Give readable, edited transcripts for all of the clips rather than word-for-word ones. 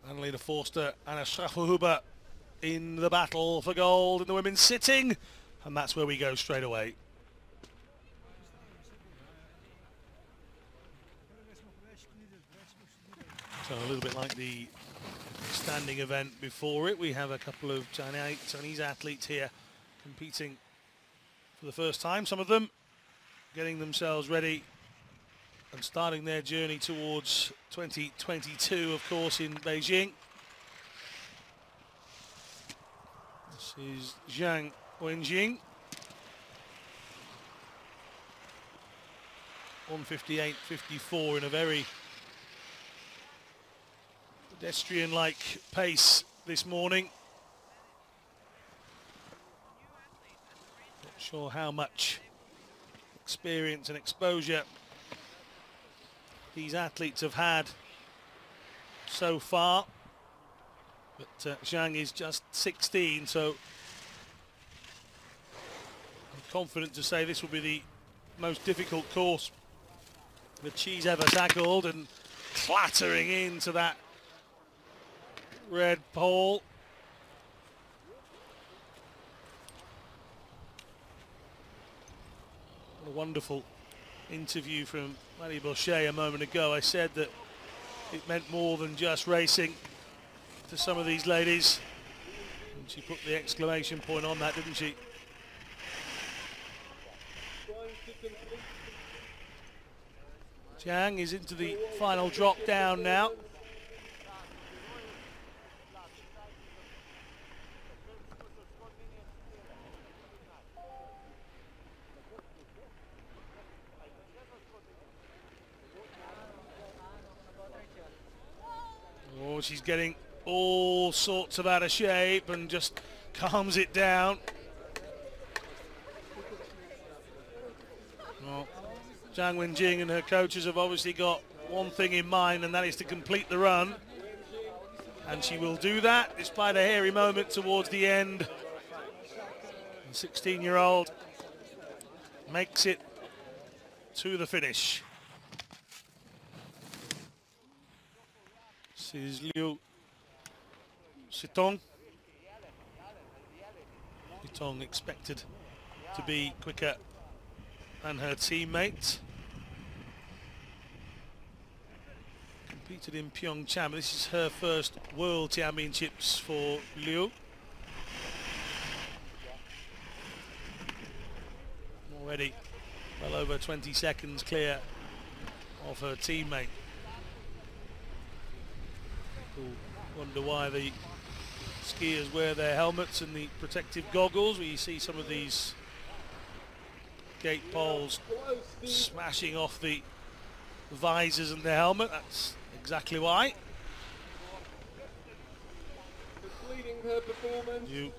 Annalena Forster and Anna Schaffelhuber in the battle for gold in the women's sitting, and that's where we go straight away. So a little bit like the standing event before it, we have a couple of Chinese athletes here competing for the first time, some of them getting themselves ready and starting their journey towards 2022, of course, in Beijing. This is Zhang Wenjing. 1:58.54 in a very pedestrian-like pace this morning. Not sure how much experience and exposure these athletes have had so far, but Zhang is just 16, so I'm confident to say this will be the most difficult course that she's ever tackled, and clattering into that red pole. What a wonderful interview from Marie Bochet a moment ago. I said that it meant more than just racing to some of these ladies, and she put the exclamation point on that, didn't she? Zhang is into the final drop down now. Oh, she's getting all sorts of out of shape and just calms it down. Well, Zhang Wenjing and her coaches have obviously got one thing in mind, and that is to complete the run. And she will do that, despite a hairy moment towards the end. The 16-year-old makes it to the finish. This is Liu Sitong. Sitong expected to be quicker than her teammate. Competed in Pyeongchang. This is her first World Championships for Liu. Already well over 20 seconds clear of her teammate. People wonder why the skiers wear their helmets and the protective goggles, where you see some of these gate poles smashing off the visors and the helmet. That's exactly why. You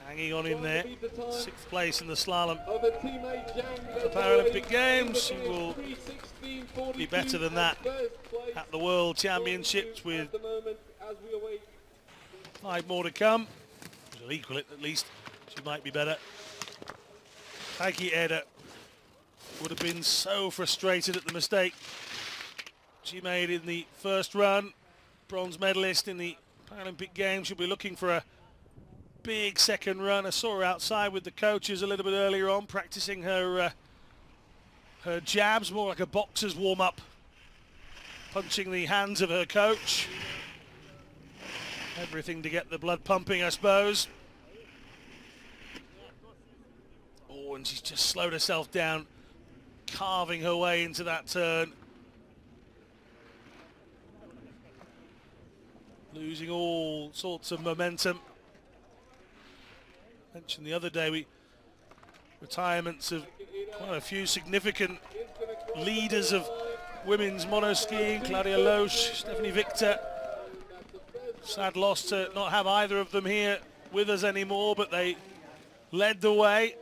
hanging on in there, 6th place in the slalom at the Paralympic Games. She will be better than that at the World Championships, with 5 more to come. She'll equal it at least. She might be better. Heikki Eder would have been so frustrated at the mistake she made in the first run. Bronze medalist in the Paralympic Games. She'll be looking for a big second run. I saw her outside with the coaches a little bit earlier on, practicing her her jabs, more like a boxer's warm-up, punching the hands of her coach. Everything to get the blood pumping, I suppose. Oh, and she's just slowed herself down, carving her way into that turn. Losing all sorts of momentum. Mentioned the other day, retirements of quite a few significant leaders of women's monoskiing. Claudia Loesch, Stephanie Victor. Sad loss to not have either of them here with us anymore, but they led the way,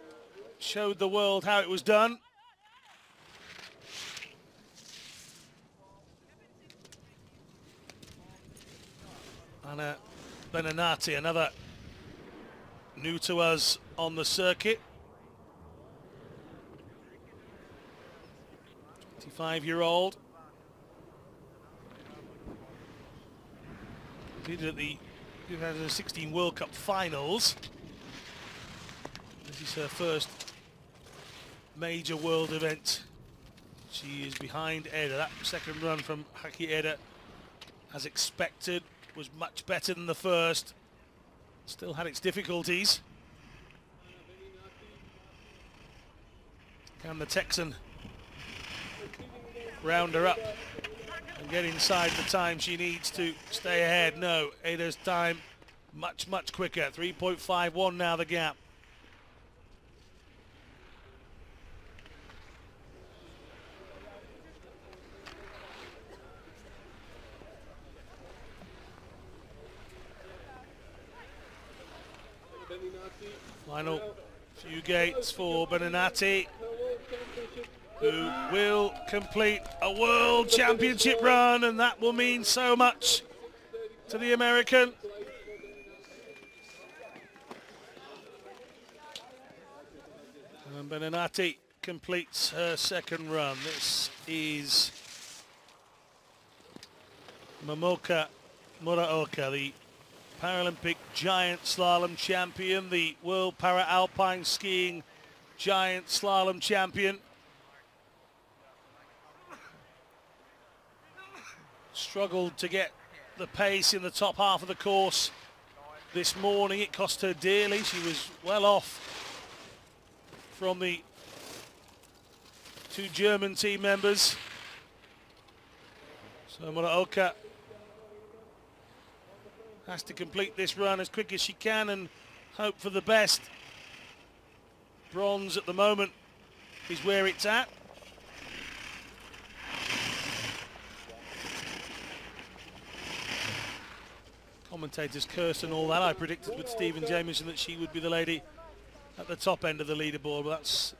showed the world how it was done. Anna Benanati, another new to us on the circuit. 25-year-old. competed at the 2016 World Cup finals. This is her first major world event. She is behind Eda. That second run from Haki Eda, as expected, was much better than the first. Still had its difficulties. Can the Texan round her up and get inside the time she needs to stay ahead? No, Eda's time much, much quicker. 3.51 now the gap. Final few gates for Beninati, who will complete a World Championship run, and that will mean so much to the American. And Beninati completes her second run. This is Momoka Muraoka, the Paralympic giant slalom champion, the World Para-Alpine skiing giant slalom champion. Struggled to get the pace in the top half of the course this morning. It cost her dearly. She was well off from the two German team members. So Muraoka has to complete this run as quick as she can and hope for the best. Bronze at the moment is where it's at. Commentators curse and all that. I predicted with Stephen Jamieson that she would be the lady at the top end of the leaderboard, but that's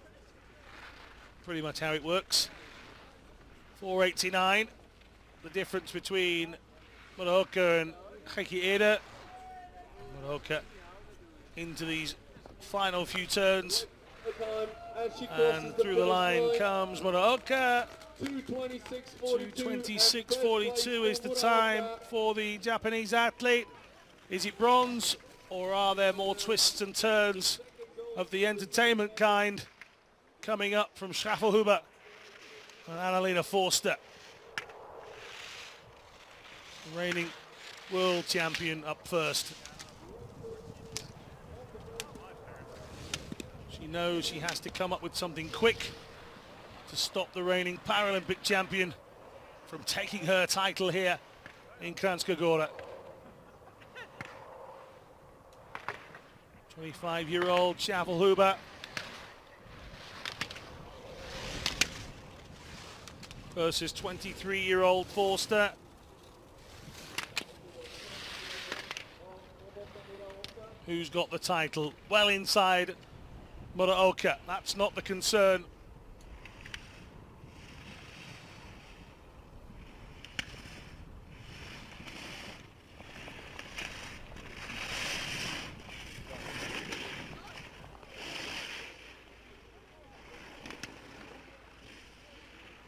pretty much how it works. 4.89, the difference between Muraoka and Haki Eda. Muraoka into these final few turns, and through the line comes Muraoka. 2:26.42 is the time for the Japanese athlete. Is it bronze, or are there more twists and turns of the entertainment kind coming up from Schaffelhuber and Annalena Forster? Reigning world champion up first. She knows she has to come up with something quick to stop the reigning Paralympic champion from taking her title here in Kranjska Gora. 25-year-old Schaffelhuber versus 23-year-old Forster. Who's got the title? Well inside Muraoka. That's not the concern.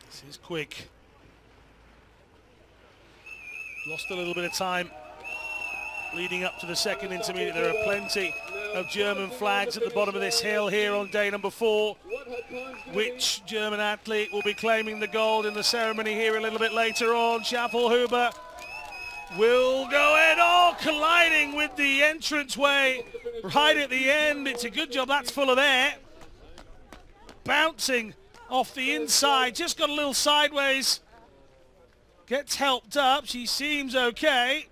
This is quick. Lost a little bit of time leading up to the second intermediate. There are plenty of German flags at the bottom of this hill here on day number 4. Which German athlete will be claiming the gold in the ceremony here a little bit later on? Schaffelhuber will go head-on, colliding with the entranceway right at the end. It's a good job that's full of air. Bouncing off the inside, just got a little sideways. Gets helped up, she seems okay.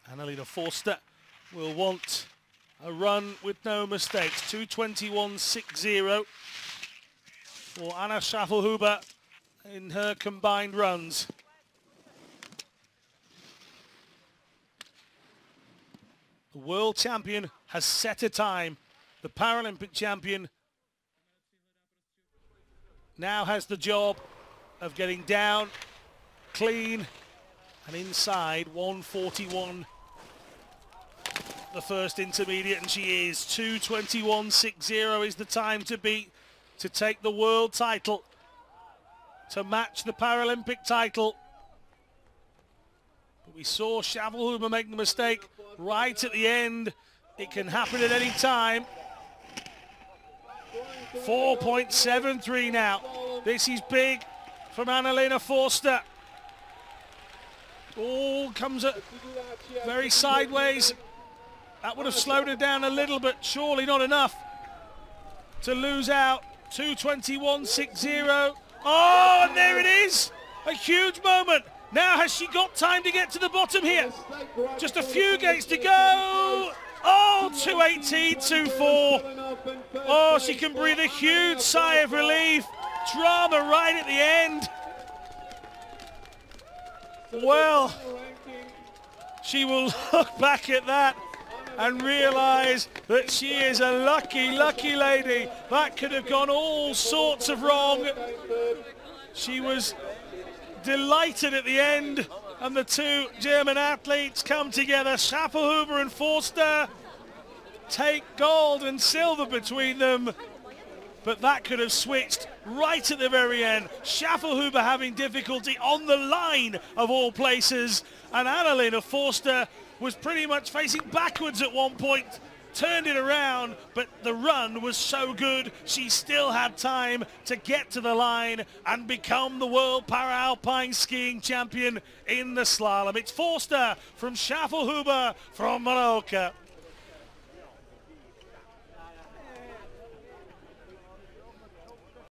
Annalena Forster will want a run with no mistakes. 2:21.60 for Anna Schaffelhuber in her combined runs. The world champion has set a time. The Paralympic champion now has the job of getting down, clean, and inside 1:41. The first intermediate, and she is. 2:21.60 is the time to beat to take the world title, to match the Paralympic title. But we saw Schavelhuber make the mistake right at the end. It can happen at any time. 4.73 now. This is big from Annalena Forster. All comes at very sideways. That would have slowed her down a little, but surely not enough to lose out. 2:21.60. Oh, and there it is. A huge moment. Now has she got time to get to the bottom here? Just a few gates to go. Oh, 2:18.24. Oh, she can breathe a huge sigh of relief. Drama right at the end. Well, she will look back at that and realise that she is a lucky, lucky lady. That could have gone all sorts of wrong. She was delighted at the end, and the two German athletes come together. Schavelhuber and Forster take gold and silver between them, but that could have switched right at the very end. Schavelhuber having difficulty on the line of all places, and Annalena Forster was pretty much facing backwards at one point, turned it around, but the run was so good she still had time to get to the line and become the world para-alpine skiing champion in the slalom. It's Forster from Schavelhuber from Mallorca.